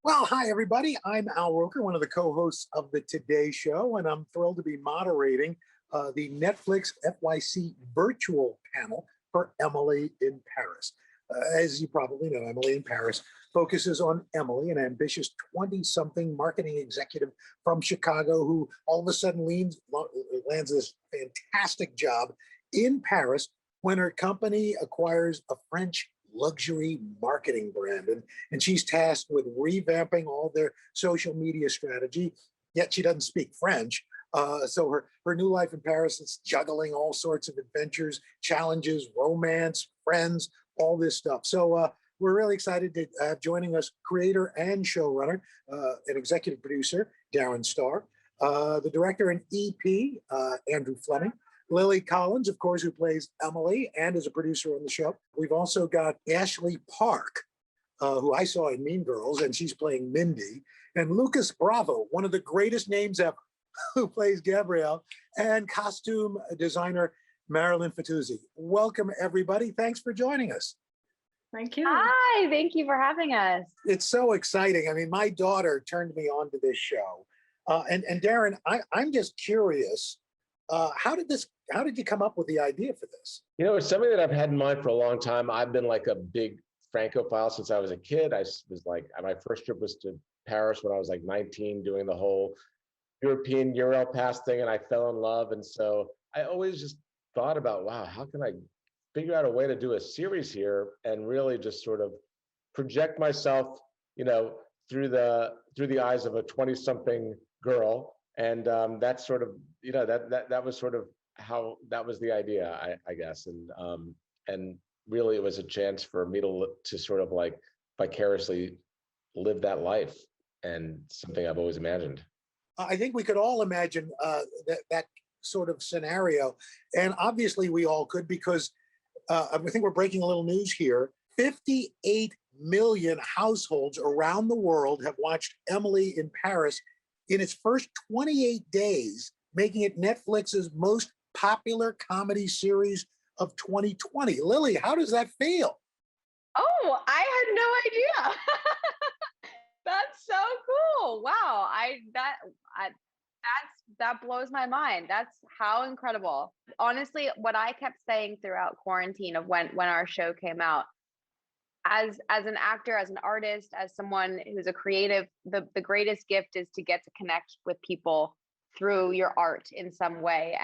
Well, hi, everybody. I'm Al Roker, one of the co hosts of The Today Show, and I'm thrilled to be moderating the Netflix FYC virtual panel for Emily in Paris. As you probably know, Emily in Paris focuses on Emily, an ambitious 20 something marketing executive from Chicago who all of a sudden lands this fantastic job in Paris when her company acquires a French luxury marketing brand. And she's tasked with revamping all their social media strategy, yet she doesn't speak French. So her new life in Paris is juggling all sorts of adventures, challenges, romance, friends, all this stuff. So we're really excited to have joining us creator and showrunner, and executive producer, Darren Star, the director and EP, Andrew Fleming, Lily Collins, of course, who plays Emily and is a producer on the show. We've also got Ashley Park, who I saw in Mean Girls, and she's playing Mindy, and Lucas Bravo, one of the greatest names ever, who plays Gabrielle, and costume designer Marilyn Fatuzzi. Welcome, everybody. Thanks for joining us. Thank you. Hi, thank you for having us. It's so exciting. I mean, my daughter turned me on to this show. And Darren, I'm just curious, how did you come up with the idea for this? You know, it's something that I've had in mind for a long time. I've been like a big Francophile since I was a kid. I was like, my first trip was to Paris when I was like 19, doing the whole European Euro pass thing, and I fell in love. And so I always just thought about, wow, how can I figure out a way to do a series here and really just sort of project myself, you know, through the eyes of a 20-something girl. And that's sort of, you know, that was sort of how that was the idea, I guess. And really it was a chance for me to sort of like vicariously live that life, and something I've always imagined. I think we could all imagine that sort of scenario. And obviously we all could, because I think we're breaking a little news here. 58 million households around the world have watched Emily in Paris in its first 28 days, making it Netflix's most popular comedy series of 2020. Lily, how does that feel? Oh, I had no idea. That's so cool. Wow. That blows my mind. That's how incredible. Honestly, what I kept saying throughout quarantine of when our show came out, as an actor, as an artist, as someone who's a creative, the greatest gift is to get to connect with people through your art in some way.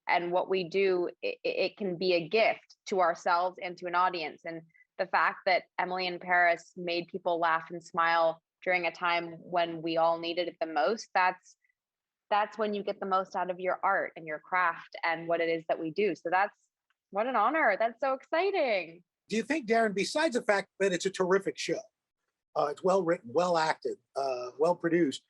And what we do, it can be a gift to ourselves and to an audience. And the fact that Emily in Paris made people laugh and smile during a time when we all needed it the most, that's when you get the most out of your art and your craft and what it is that we do. So what an honor. That's so exciting. Do you think, Darren, besides the fact that it's a terrific show, it's well written, well acted, well produced,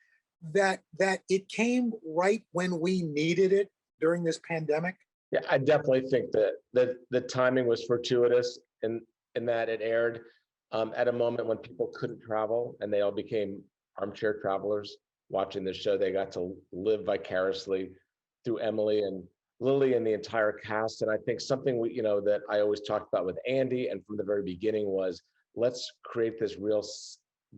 that it came right when we needed it during this pandemic? Yeah, I definitely think that the timing was fortuitous in that it aired at a moment when people couldn't travel, and they all became armchair travelers watching the show. They got to live vicariously through Emily and Lily and the entire cast. And I think something that I always talked about with Andy and from the very beginning was, let's create this real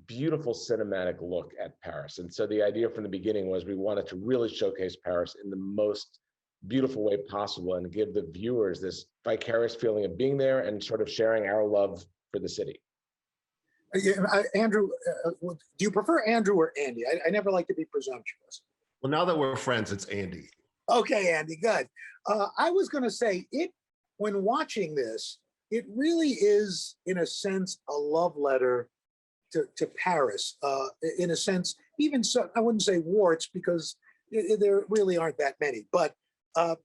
beautiful cinematic look at Paris. And so the idea from the beginning was we wanted to really showcase Paris in the most beautiful way possible and give the viewers this vicarious feeling of being there and sort of sharing our love for the city. Andrew, do you prefer Andrew or Andy? I never like to be presumptuous. Well, now that we're friends, it's Andy. Okay, Andy, good. I was going to say, when watching this, it really is, in a sense, a love letter to Paris. In a sense, even so, I wouldn't say warts, because there really aren't that many. But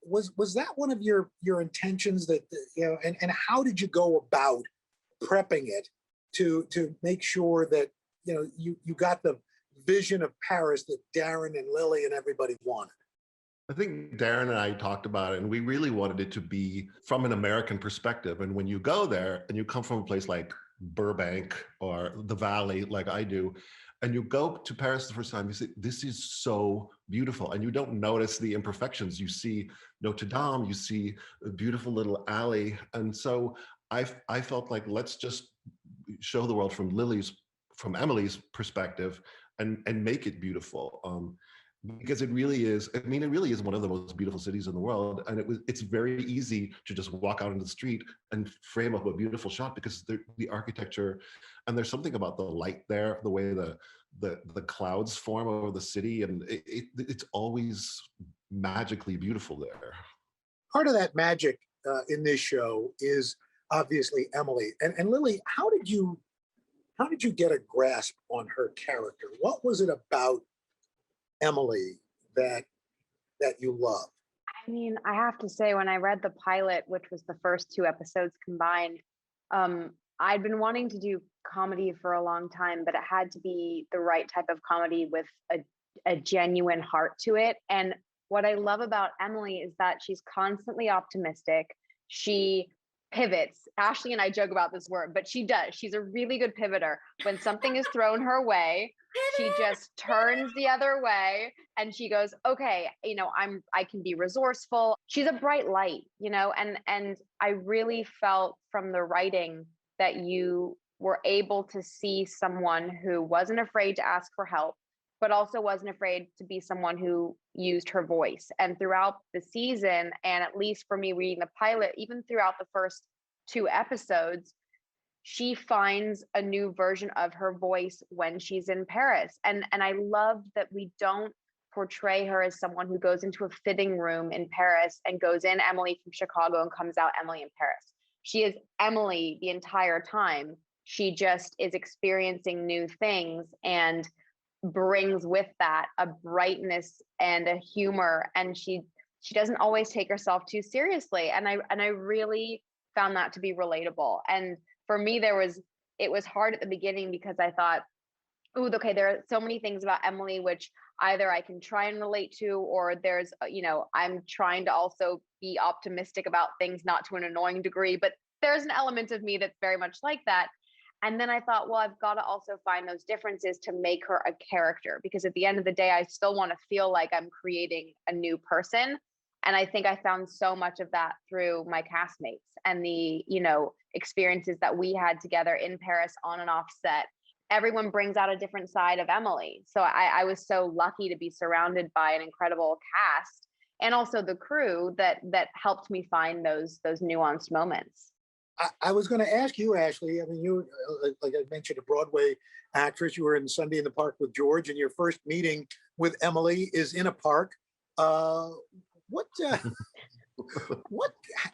was that one of your intentions? That and how did you go about prepping it to make sure that you got the vision of Paris that Darren and Lily and everybody wanted? I think Darren and I talked about it, and we really wanted it to be from an American perspective. And when you go there and you come from a place like Burbank or the Valley, like I do, and you go to Paris the first time, you say, this is so beautiful. And you don't notice the imperfections. You see Notre Dame, you see a beautiful little alley. And so I felt like, let's just show the world from Lily's from Emily's perspective and make it beautiful. Because it really is, I mean, it really is one of the most beautiful cities in the world. And it's very easy to just walk out into the street and frame up a beautiful shot because the architecture, and there's something about the light there, the way the clouds form over the city, and it's always magically beautiful there. Part of that magic in this show is obviously Emily. And Lily, how did you get a grasp on her character? What was it about Emily that you love? I mean, I have to say, when I read the pilot, which was the first 2 episodes combined, I'd been wanting to do comedy for a long time, but it had to be the right type of comedy with a genuine heart to it. And what I love about Emily is that she's constantly optimistic. She pivots. Ashley and I joke about this word, but she does. She's a really good pivoter. When something is thrown her way, she just turns the other way and she goes, okay, I can be resourceful. She's a bright light, and I really felt from the writing that you were able to see someone who wasn't afraid to ask for help, but also wasn't afraid to be someone who used her voice. And throughout the season, and at least for me reading the pilot, even throughout the first 2 episodes, she finds a new version of her voice when she's in Paris. And I love that we don't portray her as someone who goes into a fitting room in Paris and goes in Emily from Chicago and comes out Emily in Paris. She is Emily the entire time. She just is experiencing new things and brings with that a brightness and a humor. And she doesn't always take herself too seriously. And I really found that to be relatable. And for me, it was hard at the beginning because I thought, oh, okay, there are so many things about Emily which either I can try and relate to, or there's, I'm trying to also be optimistic about things, not to an annoying degree, but there's an element of me that's very much like that. And then I thought, well, I've got to also find those differences to make her a character, because at the end of the day, I still want to feel like I'm creating a new person. And I think I found so much of that through my castmates and the, experiences that we had together in Paris on and off set. Everyone brings out a different side of Emily. So I was so lucky to be surrounded by an incredible cast and also the crew that helped me find those nuanced moments. I was going to ask you, Ashley. I mean, you, like I mentioned, a Broadway actress. You were in Sunday in the Park with George, and your first meeting with Emily is in a park. What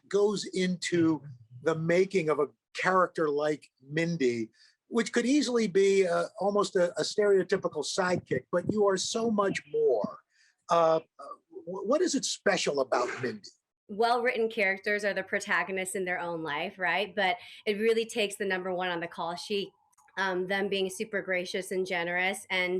goes into the making of a character like Mindy, which could easily be almost a stereotypical sidekick, but you are so much more. What is it special about Mindy? Well-written characters are the protagonists in their own life, right? But it really takes the number one on the call sheet, them being super gracious and generous and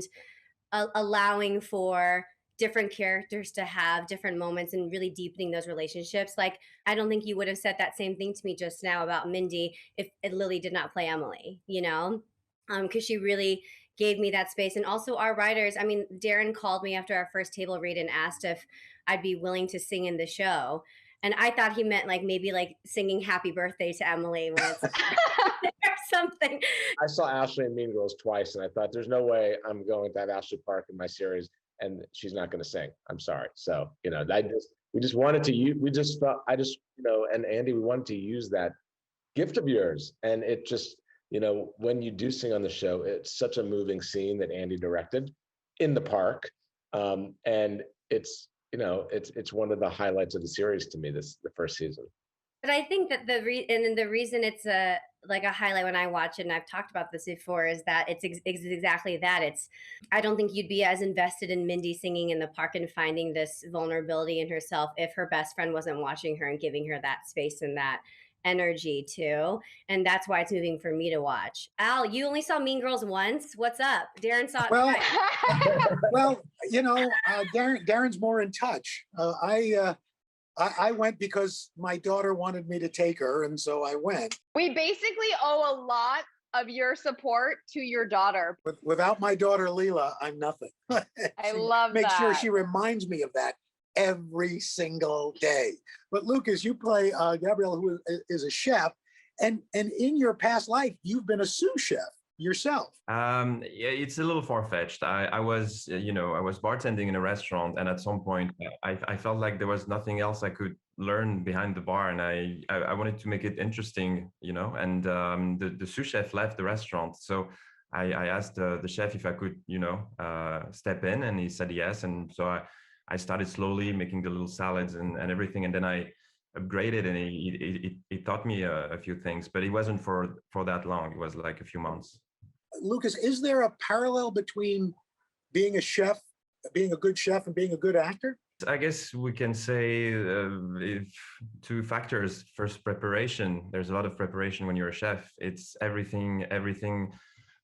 allowing for different characters to have different moments and really deepening those relationships. Like, I don't think you would have said that same thing to me just now about Mindy if Lily did not play Emily, because she really gave me that space. And also our writers, I mean, Darren called me after our first table read and asked if I'd be willing to sing in the show. And I thought he meant maybe singing happy birthday to Emily when it's or something. I saw Ashley in Mean Girls twice, and I thought there's no way I'm going to have Ashley Park in my series and she's not going to sing. I'm sorry. So, we just wanted to we just felt, and Andy, we wanted to use that gift of yours. And it just, when you do sing on the show, it's such a moving scene that Andy directed in the park. And it's one of the highlights of the series to me, the first season. But I think that the reason it's a highlight when I watch it, and I've talked about this before, is that it's exactly that. I don't think you'd be as invested in Mindy singing in the park and finding this vulnerability in herself if her best friend wasn't watching her and giving her that space and that energy too. And that's why it's moving for me to watch. Al, you only saw Mean Girls once. What's up? Darren saw it twice. Well, Darren's more in touch. I went because my daughter wanted me to take her, and so I went. We basically owe a lot of your support to your daughter. Without my daughter, Leela, I'm nothing. I love Make that. sure she reminds me of that every single day. But Lucas, you play Gabrielle, who is a chef, and in your past life, you've been a sous chef. yourself? Yeah, it's a little far-fetched. I was, I was bartending in a restaurant, and at some point, I felt like there was nothing else I could learn behind the bar, and I wanted to make it interesting, And the sous chef left the restaurant, so I asked the chef if I could, step in, and he said yes, and so I started slowly making the little salads and everything, and then I upgraded, and it taught me a few things, but it wasn't for that long. It was like a few months. Lucas, is there a parallel between being a chef, being a good chef, and being a good actor? I guess we can say if two factors. First, preparation. There's a lot of preparation when you're a chef. It's everything.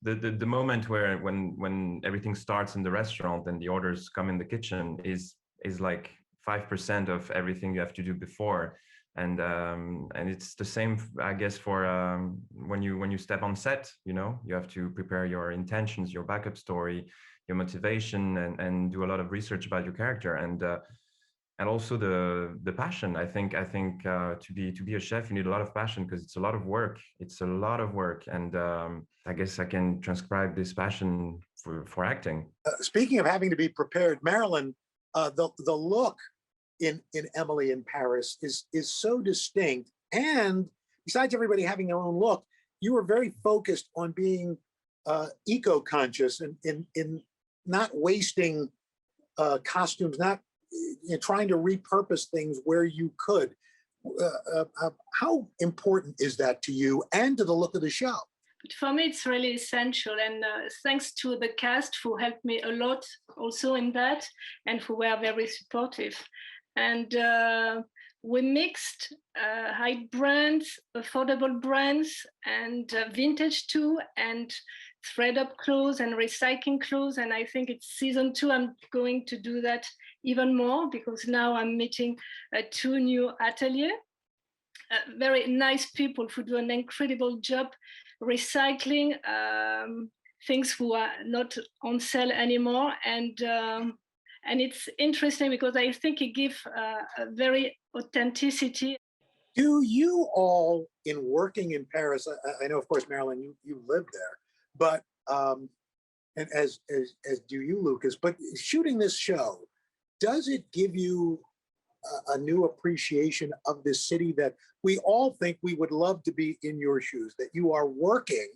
The moment when everything starts in the restaurant and the orders come in the kitchen is like 5% of everything you have to do before. And it's the same, I guess, for when you step on set. You have to prepare your intentions, your backup story, your motivation, and do a lot of research about your character, and also the passion. I think to be a chef, you need a lot of passion, because it's a lot of work. It's a lot of work, and I guess I can transcribe this passion for acting. Speaking of having to be prepared, Marilyn, the look in Emily in Paris is so distinct, and besides everybody having their own look, you were very focused on being eco-conscious and in not wasting costumes, not trying to repurpose things where you could. How important is that to you and to the look of the show? For me, it's really essential, and thanks to the cast who helped me a lot also in that, and who were very supportive. And we mixed high brands, affordable brands, and vintage too, and thread up clothes and recycling clothes. And I think it's season 2, I'm going to do that even more, because now I'm meeting 2 new ateliers, very nice people who do an incredible job recycling things who are not on sale anymore. And it's interesting because I think it gives a very authenticity. Do you all, in working in Paris, I know, of course, Marilyn, you live there, but and as do you, Lucas, but shooting this show, does it give you a new appreciation of this city that we all think we would love to be in your shoes, that you are working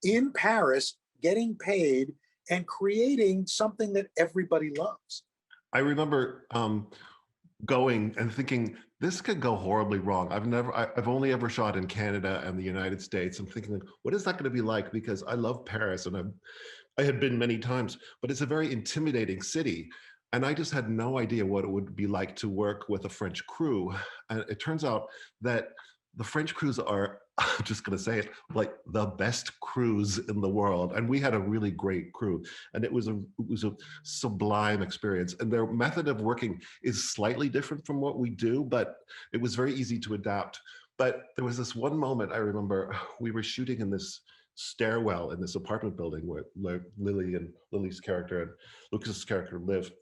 in Paris, getting paid, and creating something that everybody loves? I remember going and thinking, this could go horribly wrong. I've only ever shot in Canada and the United States. I'm thinking, what is that going to be like? Because I love Paris, and I had been many times, but it's a very intimidating city. And I just had no idea what it would be like to work with a French crew. And it turns out that the French crews are, I'm just going to say it, like the best crews in the world. And we had a really great crew, and it was a sublime experience. And their method of working is slightly different from what we do, but it was very easy to adapt. But there was this one moment I remember, we were shooting in this stairwell in this apartment building where Lily's character and Lucas's character live.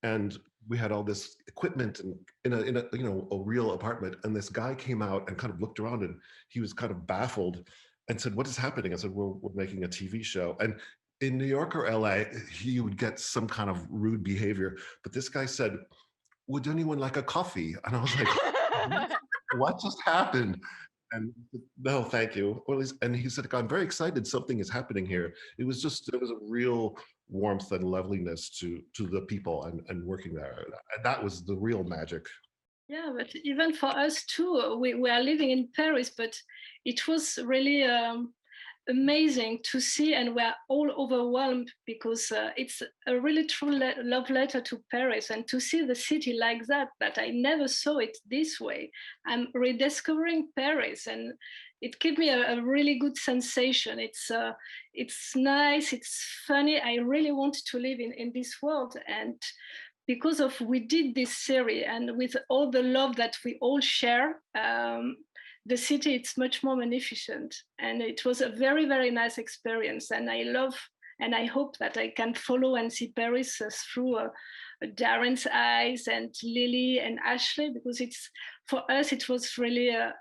And we had all this equipment and in a real apartment. And this guy came out and kind of looked around, and he was kind of baffled and said, "What is happening?" I said, we're making a TV show. And in New York or LA, you would get some kind of rude behavior. But this guy said, "Would anyone like a coffee?" And I was like, what just happened? And no, thank you. And he said, "I'm very excited. Something is happening here." There was a real warmth and loveliness to the people and working there. And that was the real magic. Yeah, but even for us too, we are living in Paris, but it was really amazing to see, and we're all overwhelmed because it's a really true love letter to Paris, and to see the city like that I never saw it this way. I'm rediscovering Paris, and it gave me a really good sensation. It's nice, it's funny. I really want to live in this world, and because of we did this series, and with all the love that we all share, the city, it's much more magnificent. And it was a very, very nice experience. And I love, and I hope that I can follow and see Paris through Darren's eyes, and Lily and Ashley, because for us, it was really a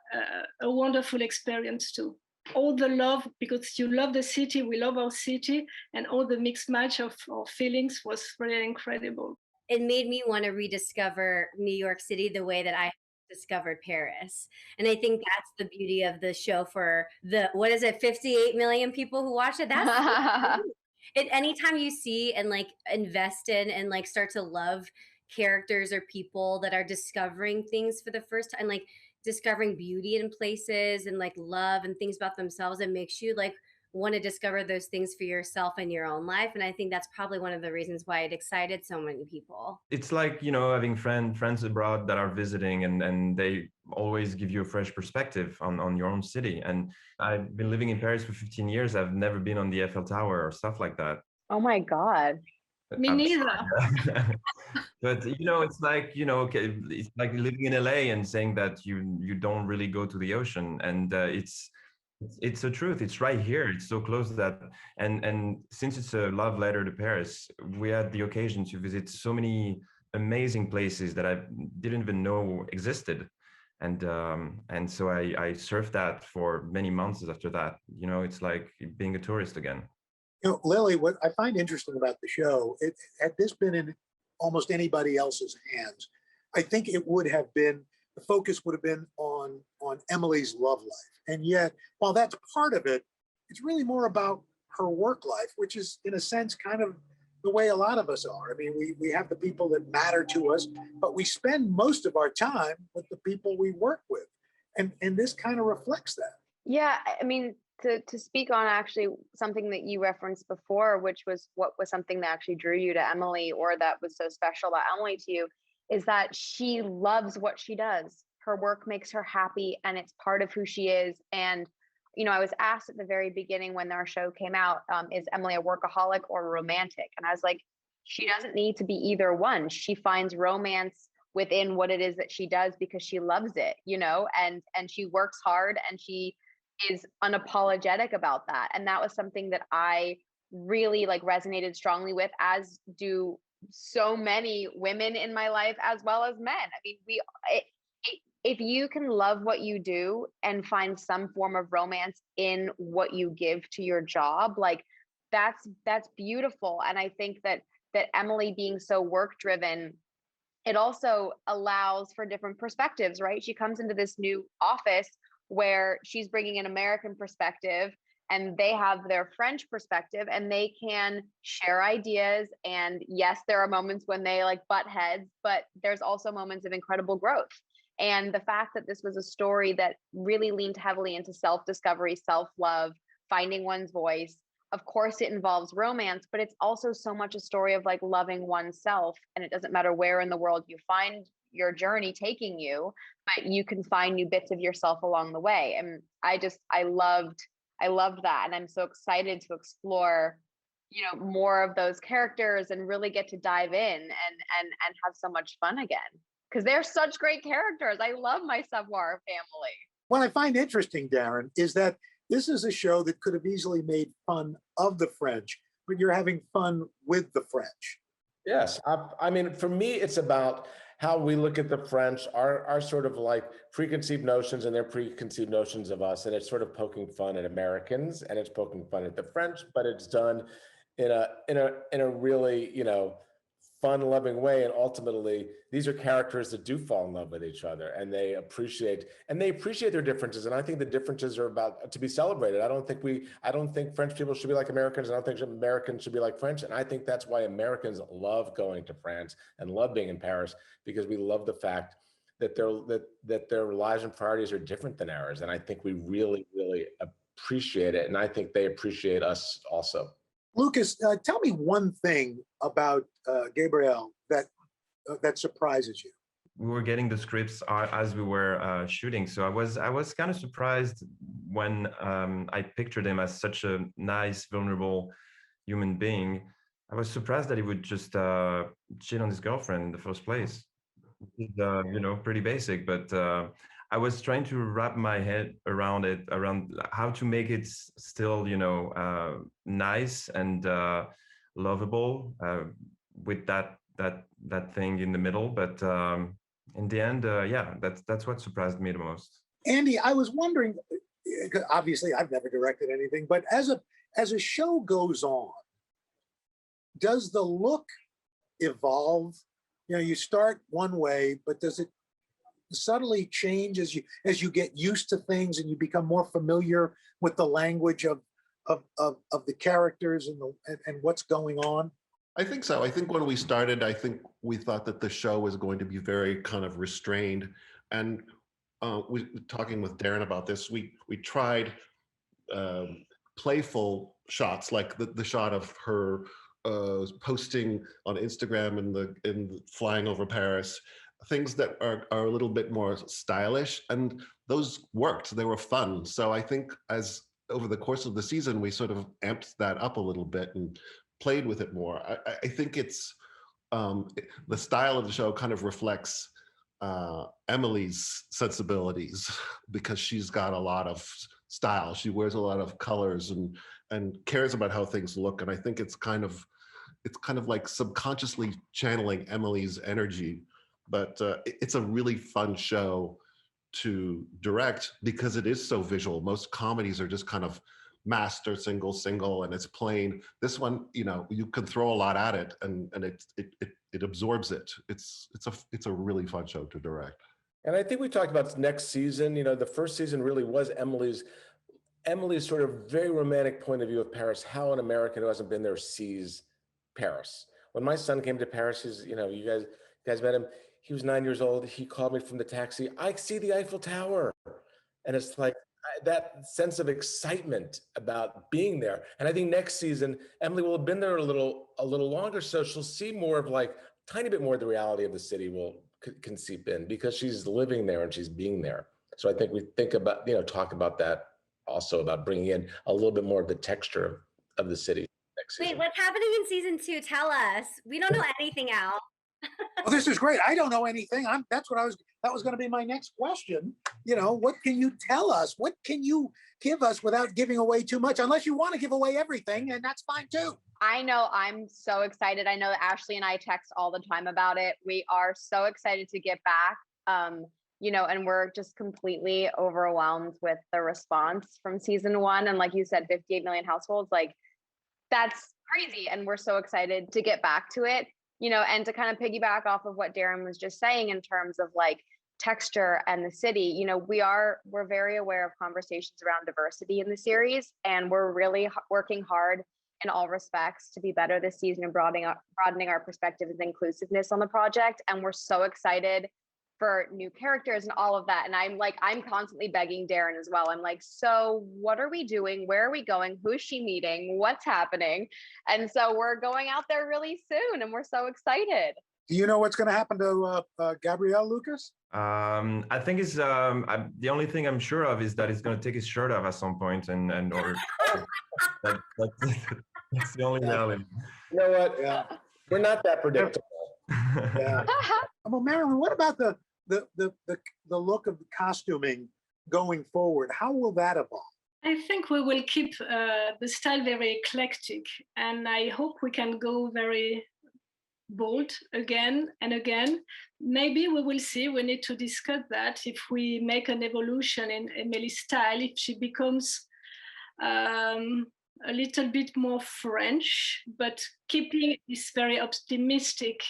wonderful experience too. all the love, because you love the city, we love our city, and all the mixed match of our feelings was really incredible. It made me want to rediscover New York City the way that I discovered Paris. And I think that's the beauty of the show for the, what is it, 58 million people who watch it. That's it. Anytime you see and like invest in and like start to love characters or people that are discovering things for the first time, like discovering beauty in places and like love and things about themselves, it makes you like want to discover those things for yourself in your own life. And I think that's probably one of the reasons why it excited so many people. It's like, you know, having friends abroad that are visiting, and they always give you a fresh perspective on your own city. And I've been living in Paris for 15 years. I've never been on the Eiffel Tower or stuff like that. Oh my God. Me I'm neither. sorry. But you know, it's like, you know, okay, it's like living in LA and saying that you don't really go to the ocean, and it's the truth. It's right here. It's so close that, and since it's a love letter to Paris, we had the occasion to visit so many amazing places that I didn't even know existed, and so I surfed that for many months after that. You know, it's like being a tourist again. You know, Lily, what I find interesting about the show, had this been in almost anybody else's hands, I think it would have been, the focus would have been on Emily's love life. And yet, while that's part of it, it's really more about her work life, which is in a sense kind of the way a lot of us are. I mean, we have the people that matter to us, but we spend most of our time with the people we work with. And this kind of reflects that. Yeah, I mean, to speak on actually something that you referenced before, which was what was something that actually drew you to Emily, or that was so special about Emily to you, is that she loves what she does. Her work makes her happy, and it's part of who she is. And, you know, I was asked at the very beginning when our show came out, is Emily a workaholic or a romantic? And I was like, she doesn't need to be either one. She finds romance within what it is that she does because she loves it, you know, and she works hard, and she is unapologetic about that. And that was something that I really like resonated strongly with, as do so many women in my life as well as men. I mean, if you can love what you do and find some form of romance in what you give to your job, like that's beautiful. And I think that Emily being so work driven, it also allows for different perspectives, right? She comes into this new office where she's bringing an American perspective, and they have their French perspective, and they can share ideas. And yes, there are moments when they like butt heads, but there's also moments of incredible growth. And the fact that this was a story that really leaned heavily into self-discovery, self-love, finding one's voice. Of course, it involves romance, but it's also so much a story of like loving oneself. And it doesn't matter where in the world you find your journey taking you, but you can find new bits of yourself along the way. And I loved that. And I'm so excited to explore, you know, more of those characters and really get to dive in and have so much fun again. Because they're such great characters. I love my Savoir family. What I find interesting, Darren, is that this is a show that could have easily made fun of the French, but you're having fun with the French. Yes, I mean, for me, it's about how we look at the French, our sort of like preconceived notions and their preconceived notions of us, and it's sort of poking fun at Americans, and it's poking fun at the French, but it's done in a really, you know, fun, loving way. And ultimately, these are characters that do fall in love with each other, and they appreciate their differences. And I think the differences are about to be celebrated. I don't think French people should be like Americans. I don't think Americans should be like French. And I think that's why Americans love going to France and love being in Paris, because we love the fact that their lives and priorities are different than ours. And I think we really, really appreciate it. And I think they appreciate us also. Lucas, tell me one thing about Gabriel that surprises you. We were getting the scripts as we were shooting, so I was kind of surprised when I pictured him as such a nice, vulnerable human being. I was surprised that he would just cheat on his girlfriend in the first place. You know, pretty basic, but I was trying to wrap my head around how to make it still, you know, nice and lovable with that thing in the middle. But in the end, yeah, that's what surprised me the most. Andy, I was wondering, obviously I've never directed anything, but as a show goes on, does the look evolve? You know, you start one way, but does it subtly change as you get used to things and you become more familiar with the language of the characters and what's going on? I think so. I think when we started, I think we thought that the show was going to be very kind of restrained. And we talking with Darren about this. We tried playful shots, like the shot of her posting on Instagram and flying over Paris, things that are a little bit more stylish, and those worked. They were fun. So I think as over the course of the season, we sort of amped that up a little bit and played with it more. I think it's the style of the show kind of reflects Emily's sensibilities, because she's got a lot of style. She wears a lot of colors and cares about how things look. And I think it's kind of like subconsciously channeling Emily's energy. But it's a really fun show to direct because it is so visual. Most comedies are just kind of master single, and it's plain. This one, you know, you can throw a lot at it, and it absorbs it. It's a really fun show to direct. And I think we talked about next season. You know, the first season really was Emily's sort of very romantic point of view of Paris, how an American who hasn't been there sees Paris. When my son came to Paris, you guys met him. He was 9 years old. He called me from the taxi. I see the Eiffel Tower. And it's like that sense of excitement about being there. And I think next season, Emily will have been there a little longer. So she'll see more of like tiny bit more of the reality of the city can seep in, because she's living there and she's being there. So I think we think about, talk about that also, about bringing in a little bit more of the texture of the city next season. Wait, what's happening in season 2? Tell us. We don't know anything, Al. Well, this is great. I don't know anything. That was going to be my next question. You know, what can you tell us? What can you give us without giving away too much? Unless you want to give away everything, and that's fine too. I know, I'm so excited. I know that Ashley and I text all the time about it. We are so excited to get back. And we're just completely overwhelmed with the response from season 1. And like you said, 58 million households, like that's crazy. And we're so excited to get back to it. And to kind of piggyback off of what Darren was just saying in terms of like texture and the city, we're very aware of conversations around diversity in the series, and we're really working hard in all respects to be better this season and broadening our perspectives and inclusiveness on the project. And we're so excited for new characters and all of that. And I'm constantly begging Darren as well. I'm like, so what are we doing? Where are we going? Who is she meeting? What's happening? And so we're going out there really soon, and we're so excited. Do you know what's going to happen to Gabrielle Lucas? I think it's the only thing I'm sure of is that he's going to take his shirt off at some point, or that's the only reality. You know what? Yeah. We're not that predictable. Yeah. Well, Marilyn, what about the look of the costuming going forward? How will that evolve? I think we will keep the style very eclectic, and I hope we can go very bold again and again. Maybe we will see. We need to discuss that. If we make an evolution in Emily's style, if she becomes a little bit more French, but keeping this very optimistic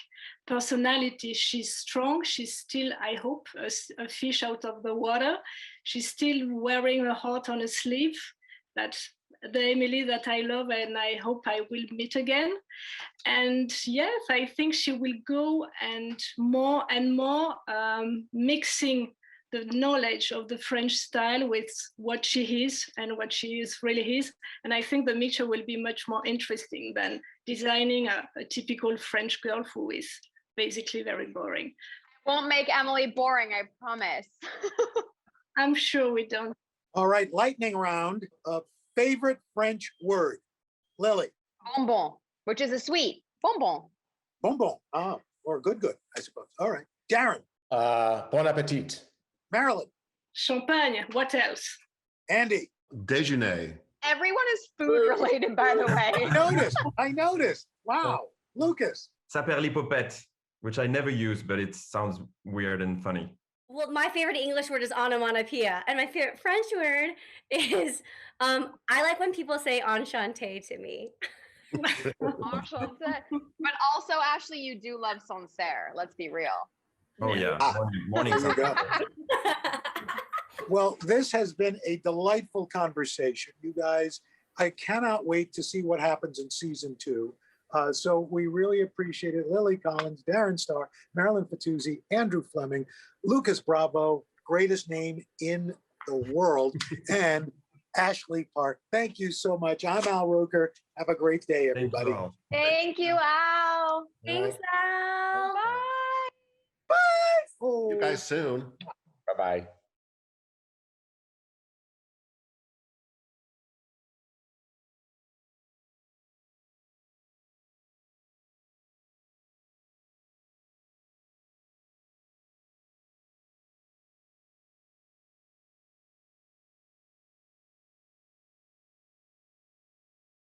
personality. She's strong. She's still, I hope, a fish out of the water. She's still wearing her heart on a sleeve. That's the Emily that I love, and I hope I will meet again. And yes, I think she will go and more mixing the knowledge of the French style with what she is and what she is really is. And I think the mixture will be much more interesting than designing a typical French girl who is basically very boring. Won't make Emily boring, I promise. I'm sure we don't. All right, lightning round. Favorite French word? Lily. Bonbon, which is a sweet. Bonbon. Bonbon. Oh, or good, I suppose. All right. Darren. Bon appetit. Marilyn. Champagne. What else? Andy. Déjeuner. Everyone is food related, by the way. I noticed. Wow. Lucas. Saperlipopette, which I never use, but it sounds weird and funny. Well, my favorite English word is onomatopoeia, and my favorite French word is I like when people say enchanté to me. Enchanté. But also, Ashley, you do love Sancerre. Let's be real. Oh yeah, Ah, morning. there you go. Well, this has been a delightful conversation, you guys. I cannot wait to see what happens in season 2. So we really appreciate it. Lily Collins, Darren Star, Marilyn Fatuzzi, Andrew Fleming, Lucas Bravo, greatest name in the world, and Ashley Park. Thank you so much. I'm Al Roker. Have a great day, Thank you everybody. all. Thank you, Al. Thanks, Al. Bye. Bye. You guys soon. Bye-bye.